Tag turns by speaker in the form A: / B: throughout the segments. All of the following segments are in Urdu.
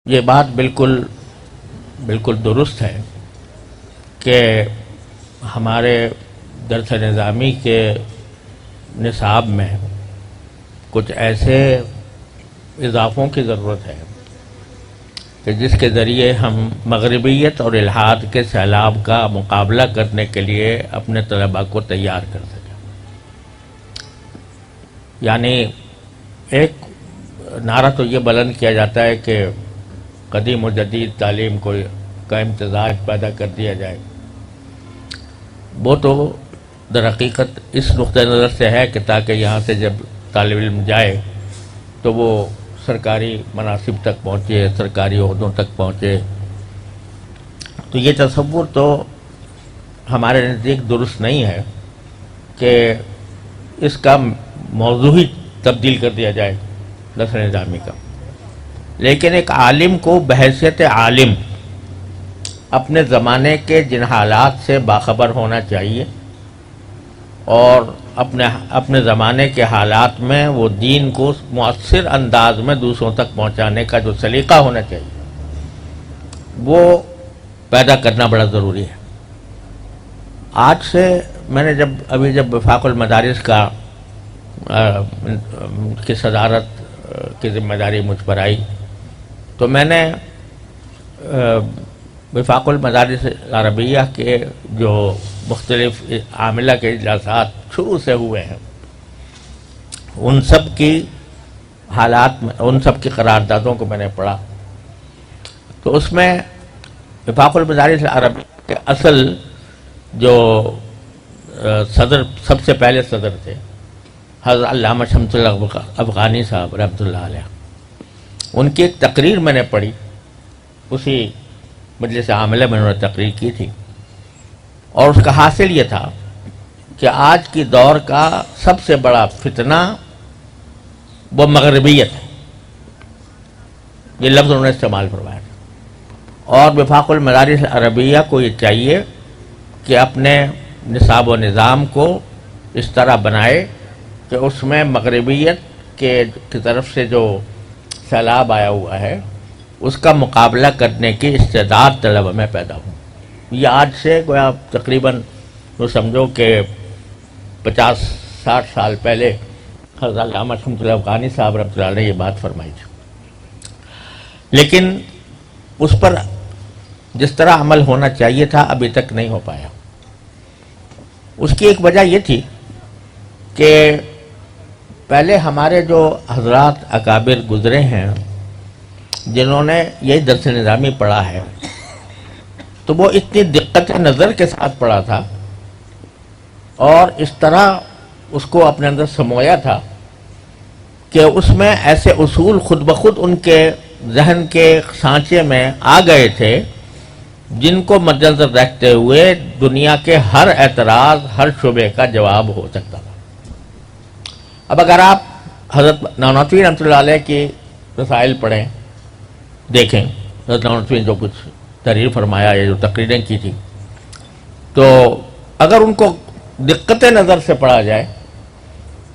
A: یہ بات بالکل درست ہے کہ ہمارے درس نظامی کے نصاب میں کچھ ایسے اضافوں کی ضرورت ہے کہ جس کے ذریعے ہم مغربیت اور الحاد کے سیلاب کا مقابلہ کرنے کے لیے اپنے طلباء کو تیار کر سکیں۔ یعنی ایک نعرہ تو یہ بلند کیا جاتا ہے کہ قدیم و جدید تعلیم کا امتزاج پیدا کر دیا جائے، وہ تو در حقیقت اس نقطہ نظر سے ہے کہ تاکہ یہاں سے جب طالب علم جائے تو وہ سرکاری مناصب تک پہنچے، سرکاری عہدوں تک پہنچے۔ تو یہ تصور تو ہمارے نزدیک درست نہیں ہے کہ اس کا موضوع ہی تبدیل کر دیا جائے درس نظامی کا، لیکن ایک عالم کو بحیثیت عالم اپنے زمانے کے جن حالات سے باخبر ہونا چاہیے اور اپنے زمانے کے حالات میں وہ دین کو مؤثر انداز میں دوسروں تک پہنچانے کا جو سلیقہ ہونا چاہیے وہ پیدا کرنا بڑا ضروری ہے۔ آج سے میں نے جب وفاق المدارس کی صدارت کی ذمہ داری مجھ پر آئی تو میں نے وفاق المدارس عربیہ کے جو مختلف عاملہ کے اجلاسات شروع سے ہوئے ہیں ان سب کی حالات میں، ان سب کی قراردادوں کو میں نے پڑھا تو اس میں وفاق المدارس عربیہ کے اصل جو صدر، سب سے پہلے صدر تھے حضرت علامہ شمس اللہ افغانی صاحب رحمۃ اللہ علیہ، ان کی ایک تقریر میں نے پڑھی، اسی مجلس عاملہ میں انہوں نے تقریر کی تھی، اور اس کا حاصل یہ تھا کہ آج کی دور کا سب سے بڑا فتنہ وہ مغربیت ہے، یہ لفظ انہوں نے استعمال فرمایا تھا۔ اور وفاق المدارس عربیہ کو یہ چاہیے کہ اپنے نصاب و نظام کو اس طرح بنائے کہ اس میں مغربیت کی طرف سے جو سیلاب آیا ہوا ہے اس کا مقابلہ کرنے کی استعداد طلبہ میں پیدا ہو۔ یہ آج سے گویا تقریباً تو سمجھو کہ 50-60 سال پہلے حضرت علامہ شمس اللہ افغانی صاحب رحمۃ اللہ علیہ نے یہ بات فرمائی تھی، لیکن اس پر جس طرح عمل ہونا چاہیے تھا ابھی تک نہیں ہو پایا۔ اس کی ایک وجہ یہ تھی کہ پہلے ہمارے جو حضرات اکابر گزرے ہیں جنہوں نے یہی درس نظامی پڑھا ہے تو وہ اتنی دقت نظر کے ساتھ پڑھا تھا اور اس طرح اس کو اپنے اندر سمویا تھا کہ اس میں ایسے اصول خود بخود ان کے ذہن کے سانچے میں آ گئے تھے جن کو مد نظر رکھتے ہوئے دنیا کے ہر اعتراض، ہر شبے کا جواب ہو سکتا تھا۔ اب اگر آپ حضرت نانوتوی رحمۃ اللہ علیہ کی رسائل پڑھیں، دیکھیں حضرت نانوتوی نے جو کچھ تحریر فرمایا یا جو تقریریں کی تھی، تو اگر ان کو دقت نظر سے پڑھا جائے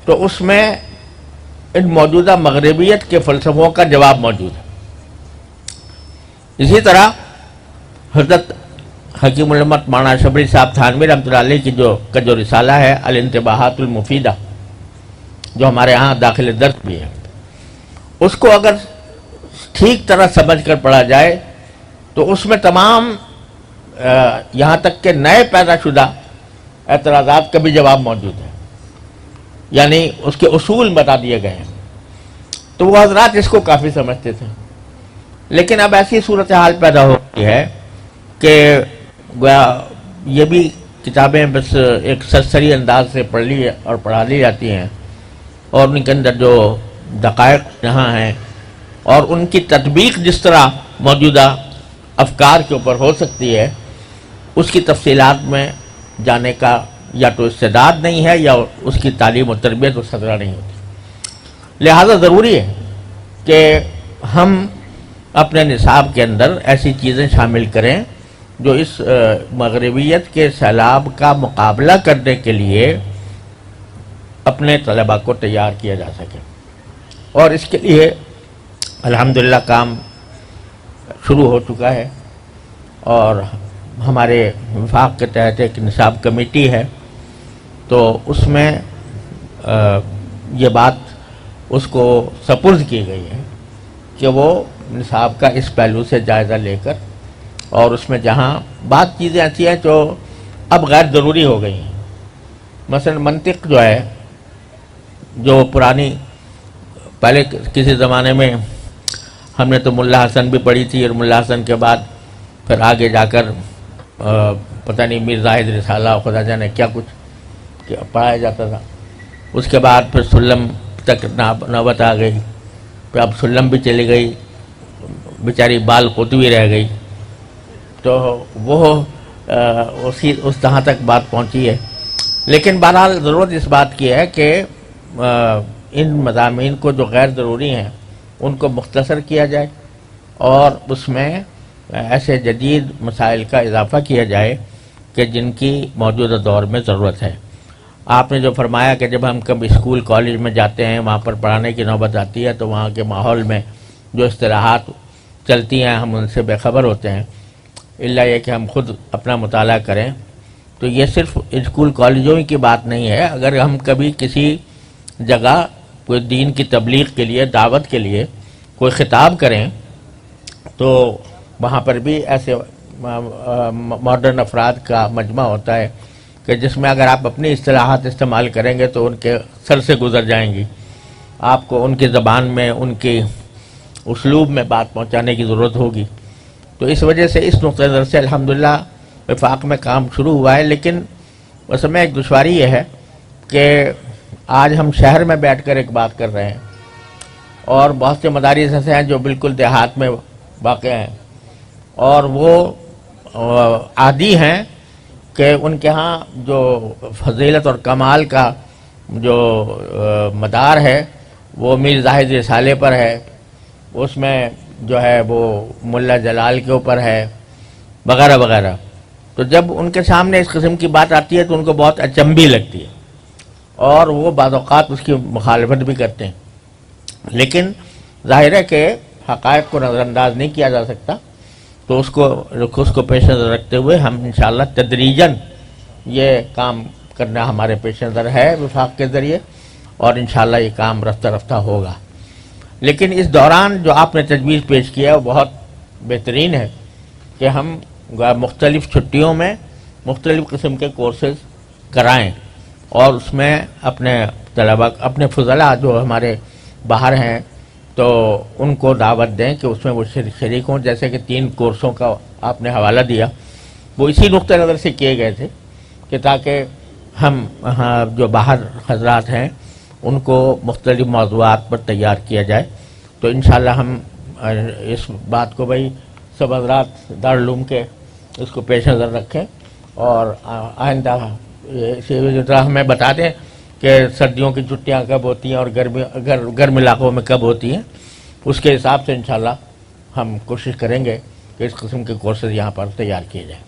A: تو اس میں ان موجودہ مغربیت کے فلسفوں کا جواب موجود ہے۔ اسی طرح حضرت حکیم الامت مولانا شبری صاحب تھانوی رحمۃ اللہ علیہ کی جو رسالہ ہے الانتباہات المفیدہ، جو ہمارے ہاں داخل درس بھی ہے، اس کو اگر ٹھیک طرح سمجھ کر پڑھا جائے تو اس میں تمام یہاں تک کہ نئے پیدا شدہ اعتراضات کا بھی جواب موجود ہے، یعنی اس کے اصول بتا دیے گئے ہیں۔ تو وہ حضرات اس کو کافی سمجھتے تھے، لیکن اب ایسی صورتحال پیدا ہو گئی ہے کہ یہ بھی کتابیں بس ایک سرسری انداز سے پڑھ لی اور پڑھا لی جاتی ہیں اور ان کے اندر جو دقائق یہاں ہیں اور ان کی تطبیق جس طرح موجودہ افکار کے اوپر ہو سکتی ہے اس کی تفصیلات میں جانے کا یا تو استعداد نہیں ہے یا اس کی تعلیم و تربیت و صدرہ نہیں ہوتی۔ لہذا ضروری ہے کہ ہم اپنے نصاب کے اندر ایسی چیزیں شامل کریں جو اس مغربیت کے سیلاب کا مقابلہ کرنے کے لیے اپنے طلباء کو تیار کیا جا سکے، اور اس کے لیے الحمدللہ کام شروع ہو چکا ہے، اور ہمارے وفاق کے تحت ایک نصاب کمیٹی ہے، تو اس میں یہ بات اس کو سپرد کی گئی ہے کہ وہ نصاب کا اس پہلو سے جائزہ لے کر، اور اس میں جہاں بعض چیزیں ایسی ہیں جو اب غیر ضروری ہو گئی ہیں، مثلا منطق جو ہے، جو پرانی پہلے کسی زمانے میں ہم نے تو ملا حسن بھی پڑھی تھی، اور ملا حسن کے بعد پھر آگے جا کر پتہ نہیں میر زاہد رسالہ خدا جانے کیا کچھ پڑھایا جاتا تھا، اس کے بعد پھر سلم تک نوبت آ گئی، پھر اب سلم بھی چلی گئی، بیچاری بال قطبی رہ گئی، تو وہ اس طرح تک بات پہنچی ہے۔ لیکن بہرحال ضرورت اس بات کی ہے کہ ان مضامین کو جو غیر ضروری ہیں ان کو مختصر کیا جائے، اور اس میں ایسے جدید مسائل کا اضافہ کیا جائے کہ جن کی موجودہ دور میں ضرورت ہے۔ آپ نے جو فرمایا کہ جب ہم کبھی اسکول کالج میں جاتے ہیں، وہاں پر پڑھانے کی نوبت آتی ہے، تو وہاں کے ماحول میں جو اصطلاحات چلتی ہیں ہم ان سے بے خبر ہوتے ہیں، الا یہ کہ ہم خود اپنا مطالعہ کریں۔ تو یہ صرف اسکول کالجوں کی بات نہیں ہے، اگر ہم کبھی کسی جگہ کوئی دین کی تبلیغ کے لیے، دعوت کے لیے کوئی خطاب کریں، تو وہاں پر بھی ایسے ماڈرن افراد کا مجمع ہوتا ہے کہ جس میں اگر آپ اپنی اصطلاحات استعمال کریں گے تو ان کے سر سے گزر جائیں گی، آپ کو ان کی زبان میں، ان کی اسلوب میں بات پہنچانے کی ضرورت ہوگی۔ تو اس وجہ سے اس نقطۂ نظر سے الحمدللہ وفاق میں کام شروع ہوا ہے، لیکن اس میں ایک دشواری یہ ہے کہ آج ہم شہر میں بیٹھ کر ایک بات کر رہے ہیں، اور بہت سے مدارس ایسے ہیں جو بالکل دیہات میں واقع ہیں، اور وہ عادی ہیں کہ ان کے ہاں جو فضیلت اور کمال کا جو مدار ہے وہ میر زاہد رسالے پر ہے، اس میں جو ہے وہ ملا جلال کے اوپر ہے، وغیرہ وغیرہ۔ تو جب ان کے سامنے اس قسم کی بات آتی ہے تو ان کو بہت اچنبھی لگتی ہے، اور وہ بعض اوقات اس کی مخالفت بھی کرتے ہیں، لیکن ظاہر ہے کہ حقائق کو نظر انداز نہیں کیا جا سکتا، تو اس کو پیش نظر رکھتے ہوئے ہم انشاءاللہ تدریجاً یہ کام کرنا ہمارے پیش نظر ہے وفاق کے ذریعے، اور انشاءاللہ یہ کام رفتہ رفتہ ہوگا۔ لیکن اس دوران جو آپ نے تجویز پیش کیا ہے وہ بہت بہترین ہے کہ ہم مختلف چھٹیوں میں مختلف قسم کے کورسز کرائیں، اور اس میں اپنے طلباء، اپنے فضلاء جو ہمارے باہر ہیں تو ان کو دعوت دیں کہ اس میں وہ شریک ہوں۔ جیسے کہ 3 کورسوں کا آپ نے حوالہ دیا، وہ اسی نقطۂ نظر سے کیے گئے تھے کہ تاکہ ہم جو باہر حضرات ہیں ان کو مختلف موضوعات پر تیار کیا جائے۔ تو انشاءاللہ ہم اس بات کو بھائی سب حضرات دارالعلوم کے اس کو پیش نظر رکھیں، اور آئندہ اسی طرح ہمیں بتا دیں کہ سردیوں کی چھٹیاں کب ہوتی ہیں اور گرم علاقوں میں کب ہوتی ہیں، اس کے حساب سے انشاءاللہ ہم کوشش کریں گے کہ اس قسم کے کورسز یہاں پر تیار کیے جائیں۔